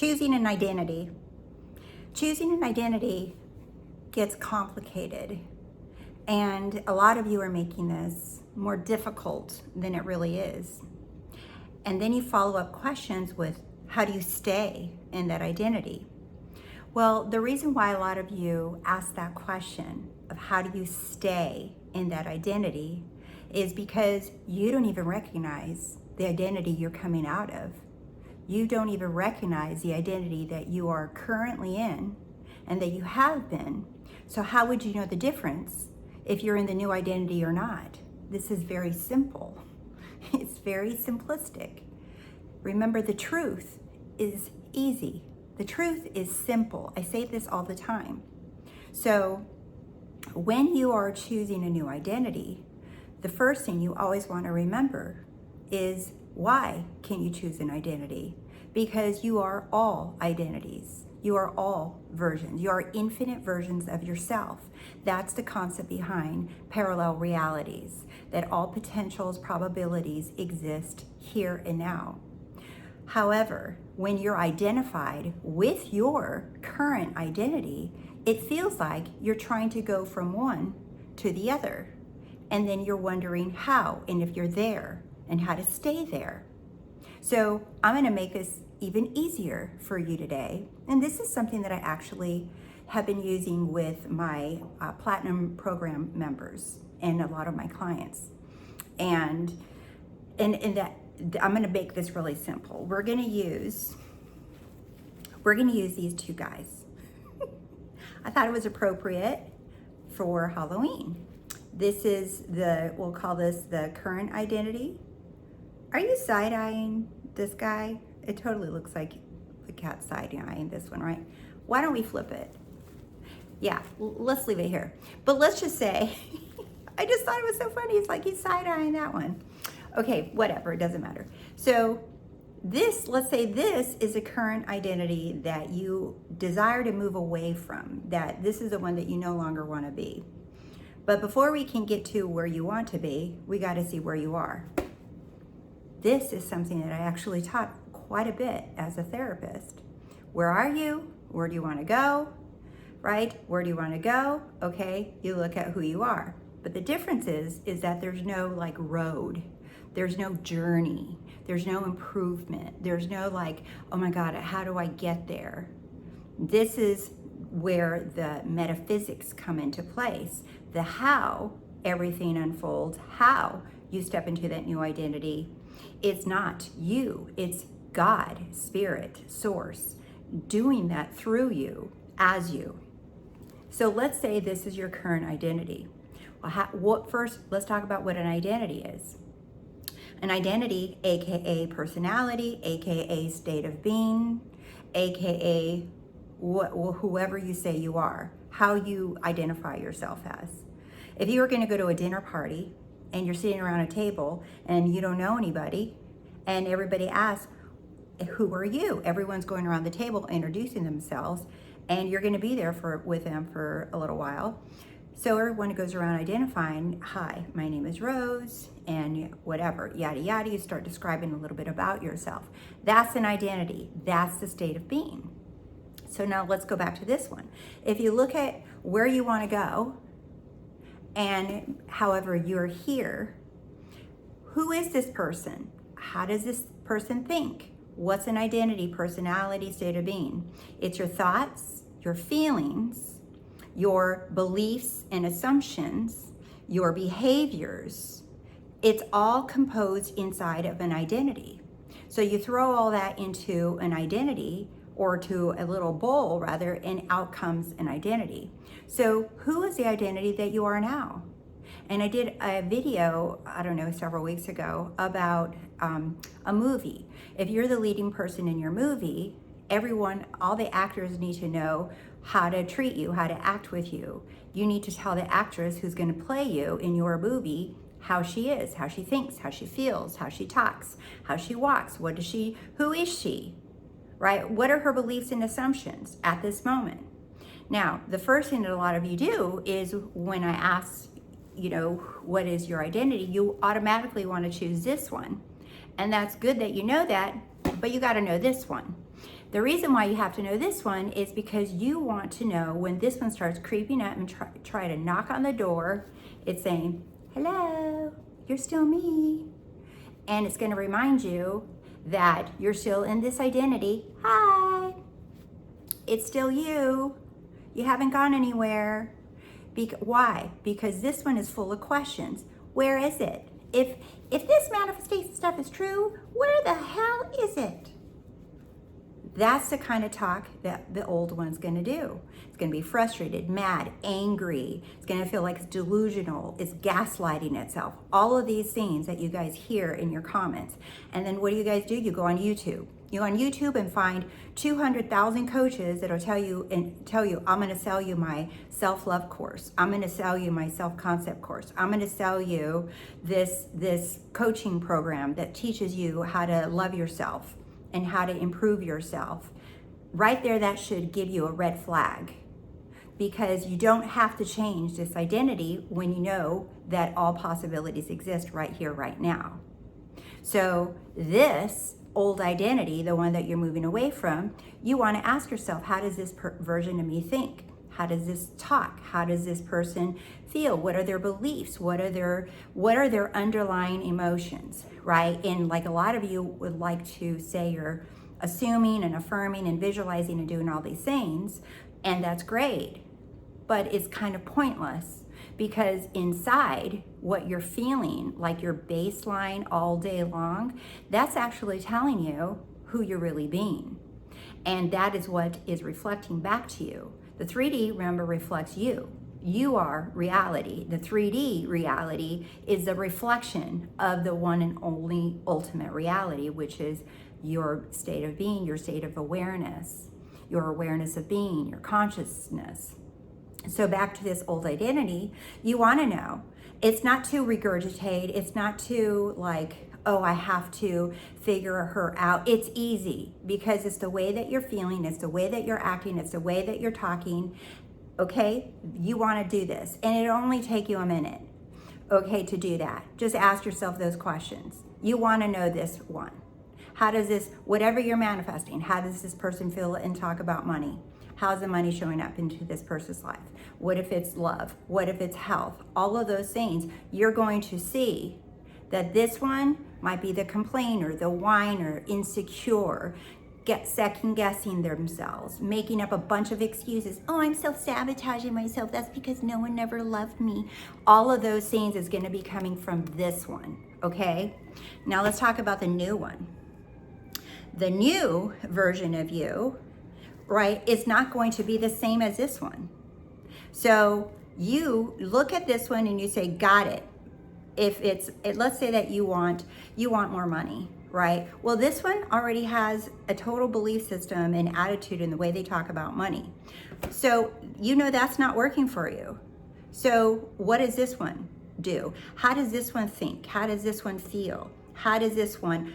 Choosing an identity. Choosing an identity gets complicated, and a lot of you are making this more difficult than it really is. And then you follow up questions with, how do you stay in that identity? Well, the reason why a lot of you ask that question of how do you stay in that identity is because you don't even recognize the identity you're coming out of. You don't even recognize the identity that you are currently in and that you have been. So how would you know the difference if you're in the new identity or not? This is very simple. It's very simplistic. Remember, the truth is easy. The truth is simple. I say this all the time. So when you are choosing a new identity, the first thing you always want to remember is, why can you choose an identity? Because you are all identities. You are all versions. You are infinite versions of yourself. That's the concept behind parallel realities, that all potentials, probabilities exist here and now. However, when you're identified with your current identity, it feels like you're trying to go from one to the other. And then you're wondering how, and if you're there, and how to stay there. So I'm going to make this even easier for you today. And this is something that I actually have been using with my Platinum Program members and a lot of my clients. And that I'm going to make this really simple. We're going to use these two guys. I thought it was appropriate for Halloween. This is we'll call this the current identity. Are you side-eyeing this guy? It totally looks like the cat side-eyeing this one, right? Why don't we flip it? Yeah, let's leave it here. But let's just say, I just thought it was so funny. It's like he's side-eyeing that one. Okay, whatever, it doesn't matter. So let's say this is a current identity that you desire to move away from, that this is the one that you no longer want to be. But before we can get to where you want to be, we got to see where you are. This is something that I actually taught quite a bit as a therapist. Where are you? Where do you want to go? Right? Where do you want to go? Okay, you look at who you are. But the difference is that there's no like road. There's no journey. There's no improvement. There's no like, oh my God, how do I get there? This is where the metaphysics come into place. The how everything unfolds, how you step into that new identity. It's not you, it's God, Spirit, Source, doing that through you, as you. So let's say this is your current identity. Well, first, let's talk about what an identity is. An identity, AKA personality, AKA state of being, AKA whoever you say you are, how you identify yourself as. If you were going to go to a dinner party and you're sitting around a table and you don't know anybody and everybody asks, who are you? Everyone's going around the table introducing themselves, and you're going to be there with them for a little while. So everyone goes around identifying, hi, my name is Rose, and whatever, yada, yada. You start describing a little bit about yourself. That's an identity. That's the state of being. So now let's go back to this one. If you look at where you want to go, and however you're here, who is this person? How does this person think? What's an identity, personality, state of being? It's your thoughts, your feelings, your beliefs and assumptions, your behaviors. It's all composed inside of an identity. So you throw all that into an identity, or to a little bowl rather, and out comes an identity. So who is the identity that you are now? And I did a video, I don't know, several weeks ago about a movie. If you're the leading person in your movie, all the actors need to know how to treat you, how to act with you. You need to tell the actress who's going to play you in your movie how she is, how she thinks, how she feels, how she talks, how she walks, who is she, right? What are her beliefs and assumptions at this moment? Now, the first thing that a lot of you do is when I ask, what is your identity, you automatically want to choose this one. And that's good that you know that, but you got to know this one. The reason why you have to know this one is because you want to know when this one starts creeping up and try to knock on the door, it's saying, hello, you're still me. And it's going to remind you that you're still in this identity. Hi, it's still you. You haven't gone anywhere. Why? Because this one is full of questions. Where is it? If this manifestation stuff is true, where the hell is it? That's the kind of talk that the old one's going to do. It's going to be frustrated, mad, angry. It's going to feel like it's delusional. It's gaslighting itself. All of these things that you guys hear in your comments. And then what do? You go on YouTube. You go on YouTube and find 200,000 coaches that'll tell you, I'm going to sell you my self-love course. I'm going to sell you my self-concept course. I'm going to sell you this coaching program that teaches you how to love yourself and how to improve yourself. Right there, that should give you a red flag, because you don't have to change this identity when you know that all possibilities exist right here, right now. So this old identity, the one that you're moving away from, you want to ask yourself, how does this version of me think? How does this talk? How does this person feel? What are their beliefs? What are their underlying emotions, right? And like a lot of you would like to say you're assuming and affirming and visualizing and doing all these things, and that's great, but it's kind of pointless, because inside what you're feeling, like your baseline all day long, that's actually telling you who you're really being. And that is what is reflecting back to you. The 3D, remember, reflects you. You are reality. The 3D reality is the reflection of the one and only ultimate reality, which is your state of being, your state of awareness, your awareness of being, your consciousness. So back to this old identity, you want to know. It's not to regurgitate. It's not to like, oh, I have to figure her out. It's easy, because it's the way that you're feeling. It's the way that you're acting. It's the way that you're talking. Okay, you want to do this, and it'll only take you a minute, okay, to do that. Just ask yourself those questions. You want to know this one. How does this, whatever you're manifesting, how does this person feel and talk about money? How's the money showing up into this person's life? What if it's love? What if it's health? All of those things, you're going to see that this one might be the complainer, the whiner, insecure, second guessing themselves, making up a bunch of excuses. Oh, I'm self-sabotaging myself. That's because no one ever loved me. All of those things is going to be coming from this one, okay? Now let's talk about the new one. The new version of you, right, is not going to be the same as this one. So you look at this one and you say, got it. Let's say that you want more money, right? Well, this one already has a total belief system and attitude in the way they talk about money. So you know that's not working for you. So what does this one do? How does this one think? How does this one feel? How does this one,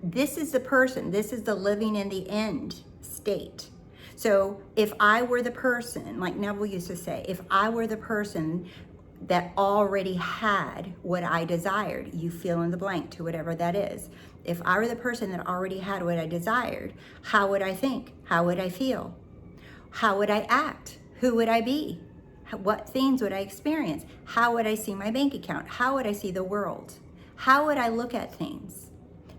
this is the person, this is the living in the end state. So if I were the person, like Neville used to say, if I were the person that already had what I desired, you fill in the blank to whatever that is. If I were the person that already had what I desired, how would I think? How would I feel? How would I act? Who would I be? What things would I experience? How would I see my bank account? How would I see the world? How would I look at things?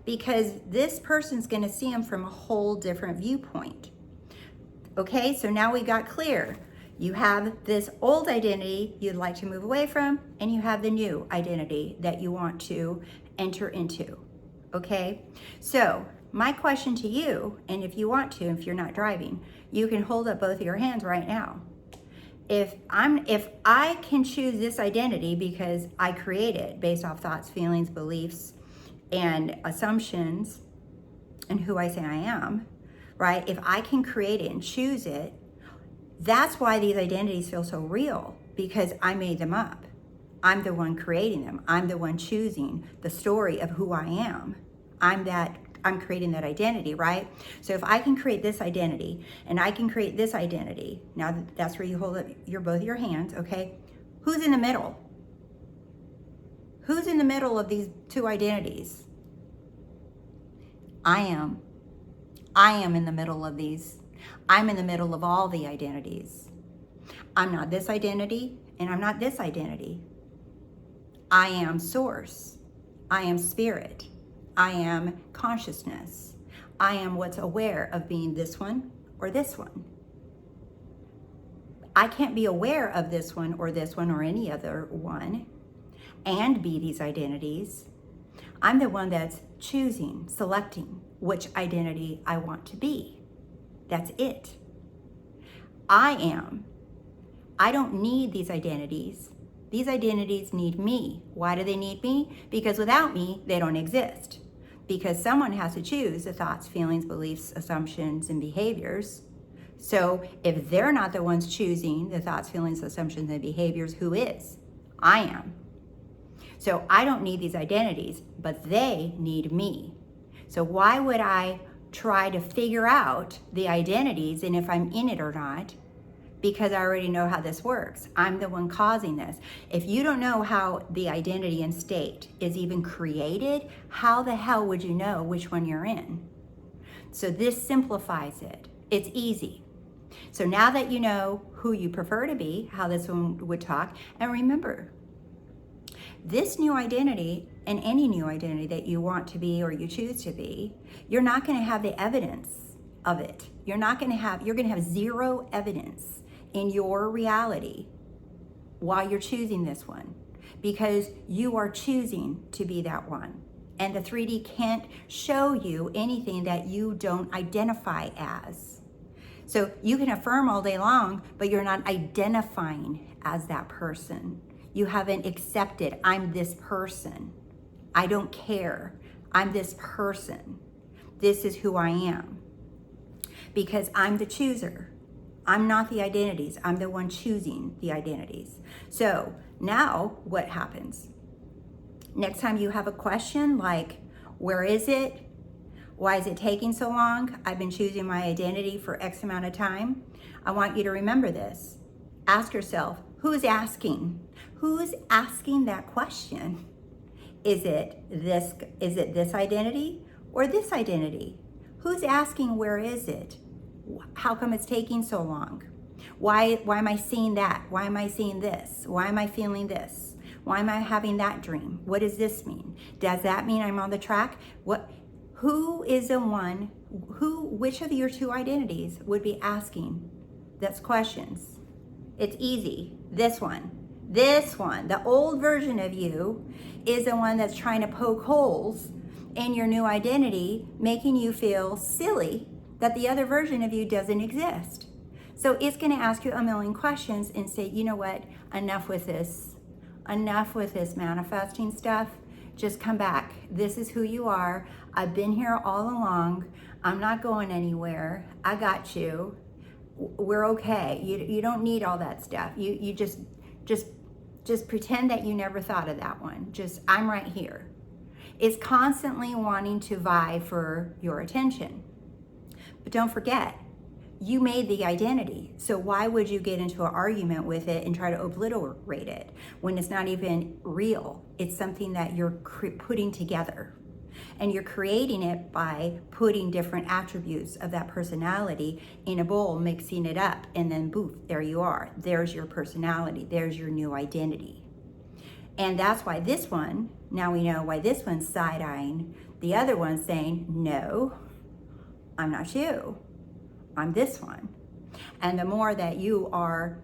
Because this person's going to see them from a whole different viewpoint. Okay, so now we got clear. You have this old identity you'd like to move away from, and you have the new identity that you want to enter into. Okay, so my question to you, and if you want to, if you're not driving, you can hold up both of your hands right now. If I can choose this identity because I create it based off thoughts, feelings, beliefs, and assumptions, and who I say I am, right? If I can create it and choose it, that's why these identities feel so real, because I made them up. I'm the one creating them. I'm the one choosing the story of who I am. I'm creating that identity, right? So if I can create this identity and I can create this identity, now that's where you hold up both your hands, okay? Who's in the middle? Who's in the middle of these two identities? I am. I am in the middle of these. I'm in the middle of all the identities. I'm not this identity, and I'm not this identity. I am source. I am spirit. I am consciousness. I am what's aware of being this one or this one. I can't be aware of this one or any other one and be these identities. I'm the one that's choosing, selecting which identity I want to be. That's it. I am. I don't need these identities. These identities need me. Why do they need me? Because without me, they don't exist. Because someone has to choose the thoughts, feelings, beliefs, assumptions, and behaviors. So if they're not the ones choosing the thoughts, feelings, assumptions, and behaviors, who is? I am. So I don't need these identities, but they need me. So why would I try to figure out the identities and if I'm in it or not? Because I already know how this works. I'm the one causing this. If you don't know how the identity and state is even created, how the hell would you know which one you're in? So this simplifies it. It's easy. So now that you know who you prefer to be, how this one would talk, and remember, this new identity and any new identity that you want to be or you choose to be, you're not going to have the evidence of it. You're going to have zero evidence in your reality while you're choosing this one, because you are choosing to be that one. And the 3D can't show you anything that you don't identify as. So you can affirm all day long, but you're not identifying as that person. You haven't accepted, I'm this person. I don't care. I'm this person. This is who I am. Because I'm the chooser. I'm not the identities. I'm the one choosing the identities. So now what happens? Next time you have a question like, where is it? Why is it taking so long? I've been choosing my identity for X amount of time. I want you to remember this. Ask yourself, who's asking? Who's asking that question? Is it this identity or this identity? Who's asking, where is it? How come it's taking so long? Why am I seeing that? Why am I seeing this? Why am I feeling this? Why am I having that dream? What does this mean? Does that mean I'm on the track? Who is the one, which of your two identities would be asking those questions? It's easy. This one, the old version of you is the one that's trying to poke holes in your new identity, making you feel silly that the other version of you doesn't exist. So it's going to ask you a million questions and say, you know what, enough with this manifesting stuff. Just come back. This is who you are. I've been here all along. I'm not going anywhere. I got you. We're okay. You don't need all that stuff. You just pretend that you never thought of that one. Just, I'm right here. It's constantly wanting to vie for your attention. But don't forget, you made the identity. So why would you get into an argument with it and try to obliterate it when it's not even real? It's something that you're putting together. And you're creating it by putting different attributes of that personality in a bowl, mixing it up, and then boof, there you are. There's your personality. There's your new identity. And that's why this one, now we know why this one's side-eyeing. The other one's saying, no, I'm not you. I'm this one. And the more that you are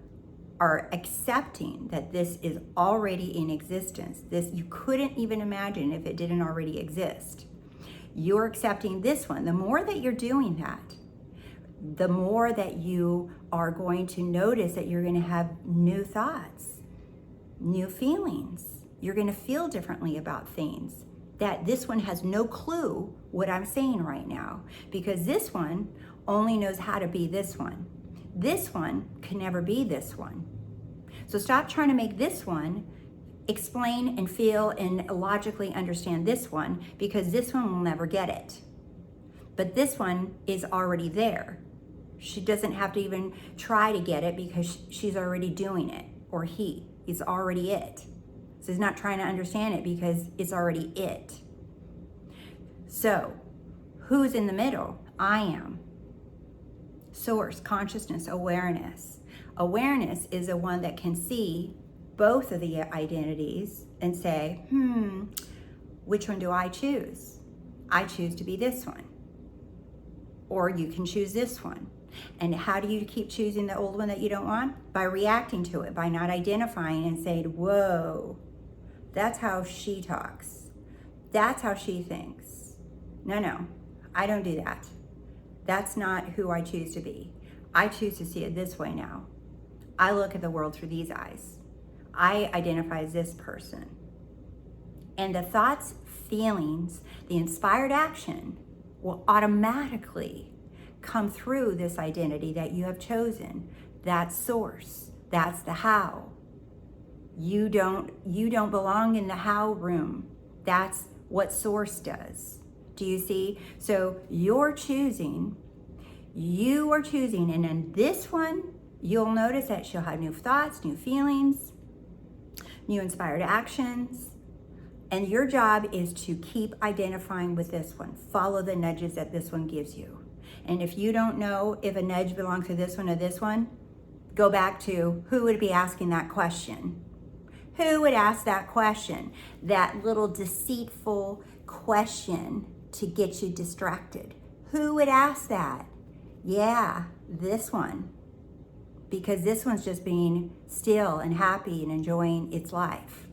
accepting that this is already in existence, this you couldn't even imagine if it didn't already exist. You're accepting this one. The more that you're doing that, the more that you are going to notice that you're going to have new thoughts, new feelings. You're going to feel differently about things. That this one has no clue what I'm saying right now, because this one only knows how to be this one. This one can never be this one. So stop trying to make this one explain and feel and logically understand this one, because this one will never get it. But this one is already there. She doesn't have to even try to get it because she's already doing it, or he is already it. So he's not trying to understand it because it's already it. So who's in the middle? I am. Source, consciousness, awareness. Awareness is the one that can see both of the identities and say, which one do I choose? I choose to be this one. Or you can choose this one. And how do you keep choosing the old one that you don't want? By reacting to it, by not identifying and saying, whoa, that's how she talks. That's how she thinks. No, I don't do that. That's not who I choose to be. I choose to see it this way now. I look at the world through these eyes. I identify as this person. And the thoughts, feelings, the inspired action will automatically come through this identity that you have chosen. That's source. That's the how. You don't belong in the how room. That's what source does. Do you see? So you are choosing, and in this one, you'll notice that she'll have new thoughts, new feelings, new inspired actions. And your job is to keep identifying with this one. Follow the nudges that this one gives you. And if you don't know if a nudge belongs to this one or this one, go back to who would be asking that question. Who would ask that question? That little deceitful question to get you distracted. Who would ask that? Yeah, this one. Because this one's just being still and happy and enjoying its life.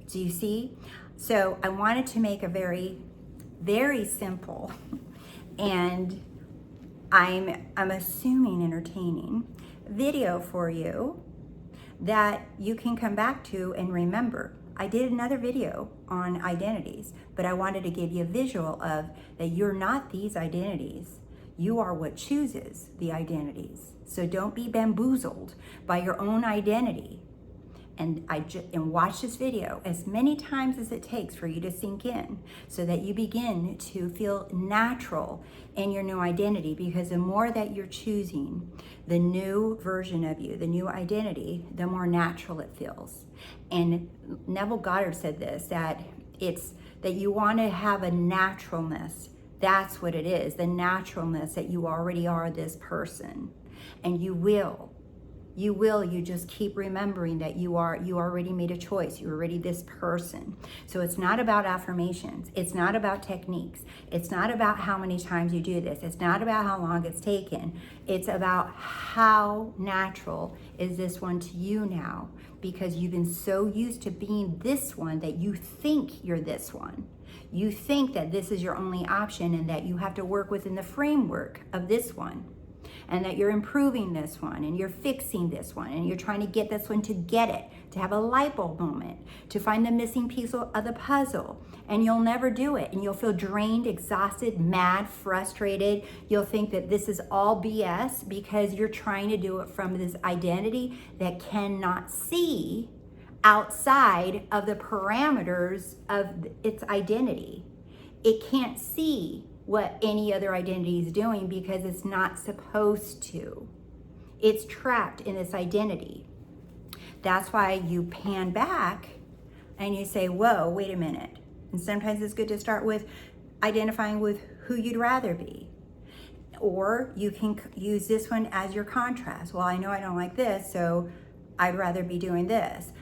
Do you see? So I wanted to make a very, very simple and I'm assuming entertaining video for you that you can come back to and remember. I did another video on identities, but I wanted to give you a visual of that you're not these identities. You are what chooses the identities. So don't be bamboozled by your own identity. And watch this video as many times as it takes for you to sink in so that you begin to feel natural in your new identity, because the more that you're choosing the new version of you, the new identity, the more natural it feels. And Neville Goddard said this, that it's that you want to have a naturalness. That's what it is, the naturalness that you already are this person. And you will. You just keep remembering that you already made a choice. You're already this person. So it's not about affirmations. It's not about techniques. It's not about how many times you do this. It's not about how long it's taken. It's about how natural is this one to you now, because you've been so used to being this one that you think you're this one. You think that this is your only option and that you have to work within the framework of this one. And that you're improving this one and you're fixing this one and you're trying to get this one to get it, to have a light bulb moment, to find the missing piece of the puzzle. And you'll never do it. And you'll feel drained, exhausted, mad, frustrated. You'll think that this is all BS because you're trying to do it from this identity that cannot see outside of the parameters of its identity. It can't see what any other identity is doing because it's not supposed to. It's trapped in this identity. That's why you pan back and you say, whoa, wait a minute. And sometimes it's good to start with identifying with who you'd rather be. Or you can use this one as your contrast. Well, I know I don't like this, so I'd rather be doing this.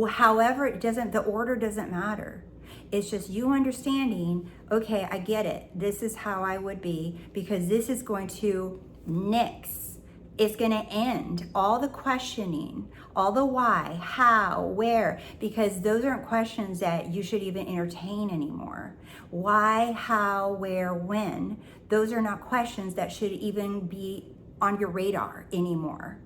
However, the order doesn't matter. It's just you understanding, okay, I get it. This is how I would be, because this is going to nix. It's going to end all the questioning, all the why, how, where, because those aren't questions that you should even entertain anymore. Why, how, where, when, those are not questions that should even be on your radar anymore.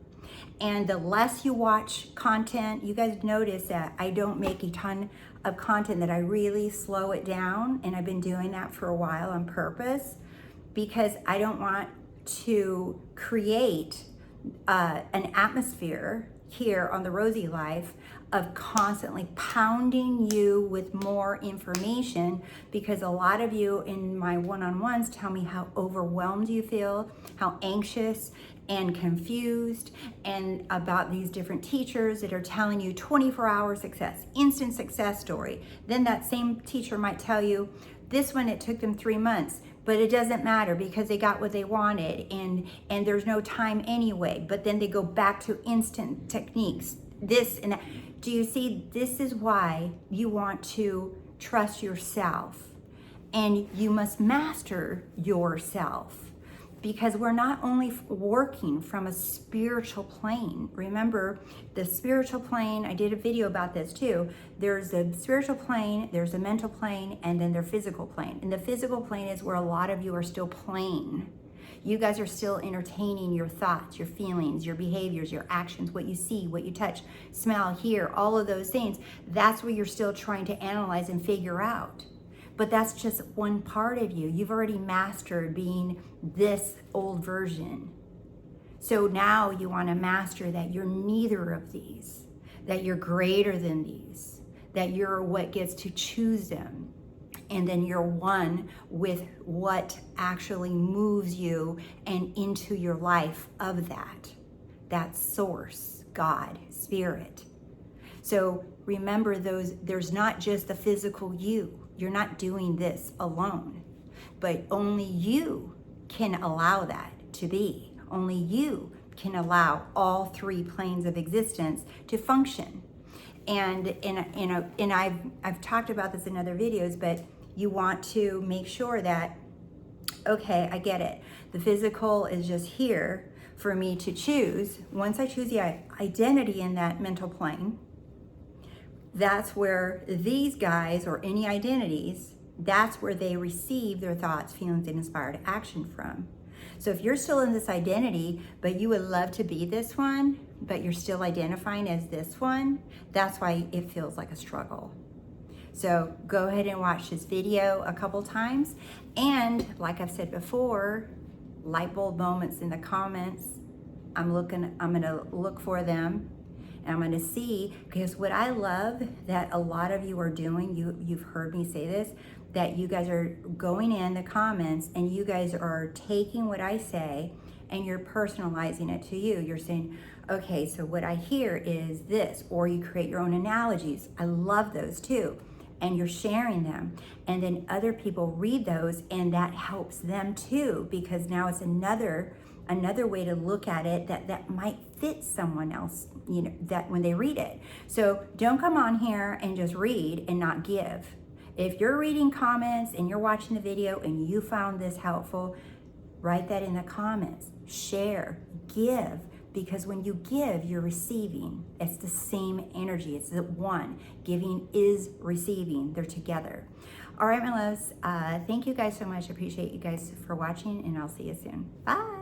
And the less you watch content, you guys notice that I don't make a ton of content, that I really slow it down. And I've been doing that for a while on purpose, because I don't want to create an atmosphere here on The Rosey Life of constantly pounding you with more information, because a lot of you in my one-on-ones tell me how overwhelmed you feel, how anxious and confused, and about these different teachers that are telling you 24-hour success, instant success story. Then that same teacher might tell you, this one, it took them 3 months. but it doesn't matter because they got what they wanted, and there's no time anyway. But then they go back to instant techniques, this and that. Do you see? This is why you want to trust yourself, and you must master yourself, because we're not only working from a spiritual plane. Remember, the spiritual plane, I did a video about this too. There's a spiritual plane, there's a mental plane, and then there's physical plane. And the physical plane is where a lot of you are still playing. You guys are still entertaining your thoughts, your feelings, your behaviors, your actions, what you see, what you touch, smell, hear, all of those things. That's where you're still trying to analyze and figure out. But that's just one part of you. You've already mastered being this old version. So now you want to master that you're neither of these, that you're greater than these, that you're what gets to choose them. And then you're one with what actually moves you and into your life of that source, God, spirit. So remember there's not just the physical you. You're not doing this alone, but only you can allow that to be. Only you can allow all three planes of existence to function. And I've talked about this in other videos, but you want to make sure that, okay, I get it. The physical is just here for me to choose. Once I choose the identity in that mental plane, that's where these guys, or any identities, that's where they receive their thoughts, feelings, and inspired action from. So if you're still in this identity, but you would love to be this one, but you're still identifying as this one, that's why it feels like a struggle. So go ahead and watch this video a couple times. And like I've said before, light bulb moments in the comments. I'm gonna look for them. And I'm going to see, because what I love that a lot of you are doing, you've heard me say this, that you guys are going in the comments and you guys are taking what I say and you're personalizing it to you. You're saying, okay, so what I hear is this, or you create your own analogies. I love those too. And you're sharing them. And then other people read those and that helps them too, because now it's another way to look at it that might fit someone else, that when they read it. So don't come on here and just read and not give. If you're reading comments and you're watching the video and you found this helpful, write that in the comments, share, give, because when you give, you're receiving. It's the same energy. It's the one. Giving is receiving. They're together. All right, my loves. Thank you guys so much. I appreciate you guys for watching, and I'll see you soon. Bye.